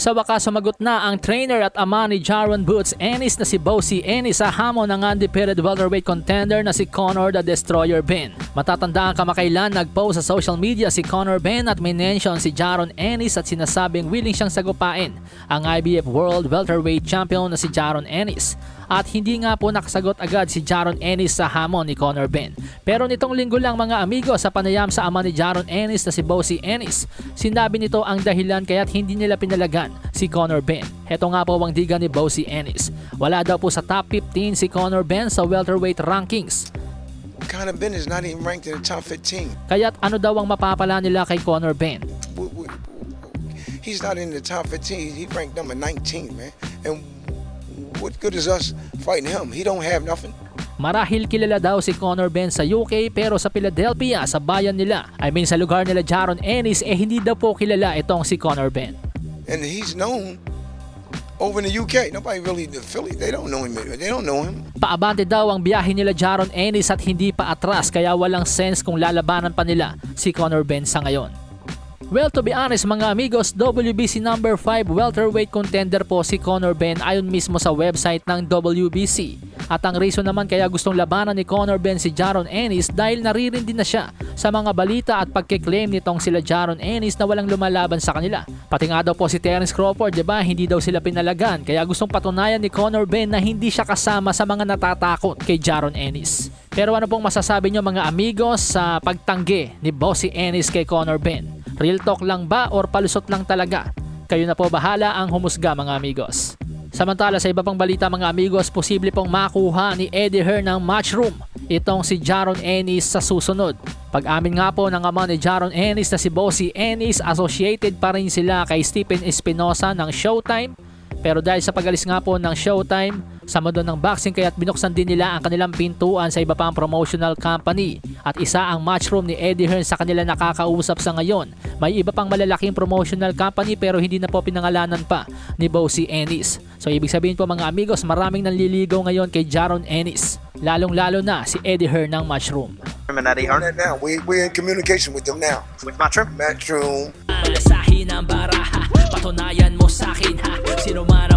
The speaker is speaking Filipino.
Sa wakas sumagot na ang trainer at ama ni Jaron Boots Ennis na si Bossy Ennis sa hamon ng undefeated welterweight contender na si Conor the Destroyer Benn. Matatandaan kamakailan nag-post sa social media si Conor Benn at minention si Jaron Ennis at sinasabing willing siyang sagupain ang IBF World Welterweight Champion na si Jaron Ennis. At hindi nga po nakasagot agad si Jaron Ennis sa hamon ni Conor Benn. Pero nitong linggo lang mga amigo, sa panayam sa ama ni Jaron Ennis na si Bossy Ennis, sinabi nito ang dahilan kaya't hindi nila pinalagan si Conor Benn. Heto nga po ang diga ni Bossy Ennis. Wala daw po sa top 15 si Conor Benn sa welterweight rankings. Conor Benn is not even ranked in the top 15. Kaya't ano daw ang mapapala nila kay Conor Benn? He's not in the top 15. He ranked number 19, man. And what good is us fighting him? He don't have nothing. Marahil kilala daw si Conor Benn sa UK pero sa Philadelphia, sa bayan nila, sa lugar nila Jaron Ennis, hindi daw po kilala itong si Conor Benn. And he's known over in the UK. Nobody really in Philly. They don't know him. They don't know him. Paabante daw ang biyahe nila Jaron Ennis at hindi pa atras kaya walang sense kung lalabanan pa nila si Conor Benn sa ngayon. Well, to be honest mga amigos, WBC number 5 welterweight contender po si Conor Benn ayon mismo sa website ng WBC. At ang reason naman kaya gustong labanan ni Conor Benn si Jaron Ennis dahil naririndi na siya sa mga balita at pagkiklaim nitong sila Jaron Ennis na walang lumalaban sa kanila. Pati nga daw po si Terence Crawford, diba, hindi daw sila pinalagan kaya gustong patunayan ni Conor Benn na hindi siya kasama sa mga natatakot kay Jaron Ennis. Pero ano pong masasabi nyo mga amigos sa pagtanggi ni Bossy Ennis kay Conor Benn? Real talk lang ba or palusot lang talaga? Kayo na po bahala ang humusga mga amigos. Samantala sa iba pang balita mga amigos, posible pong makuha ni Eddie Hearn ng matchroom itong si Jaron Ennis sa susunod. Pag-amin nga po ng ama ni Jaron Ennis na si Bossy Ennis, associated pa rin sila kay Stephen Espinosa ng Showtime. Pero dahil sa pag-alis nga po ng Showtime sa mundo ng boxing kaya't binuksan din nila ang kanilang pintuan sa iba pang promotional company. At isa ang matchroom ni Eddie Hearn sa kanila nakakausap sa ngayon. May iba pang malalaking promotional company pero hindi na po pinangalanan pa ni Bossy Ennis. So ibig sabihin po mga amigos, maraming nanliligaw ngayon kay Jaron Ennis. Lalong-lalo na si Eddie Hearn ng matchroom. We're in communication with them now. With Matchroom? Matchroom. Malasahin ang baraha, patunayan mo sa akin ha. Sino man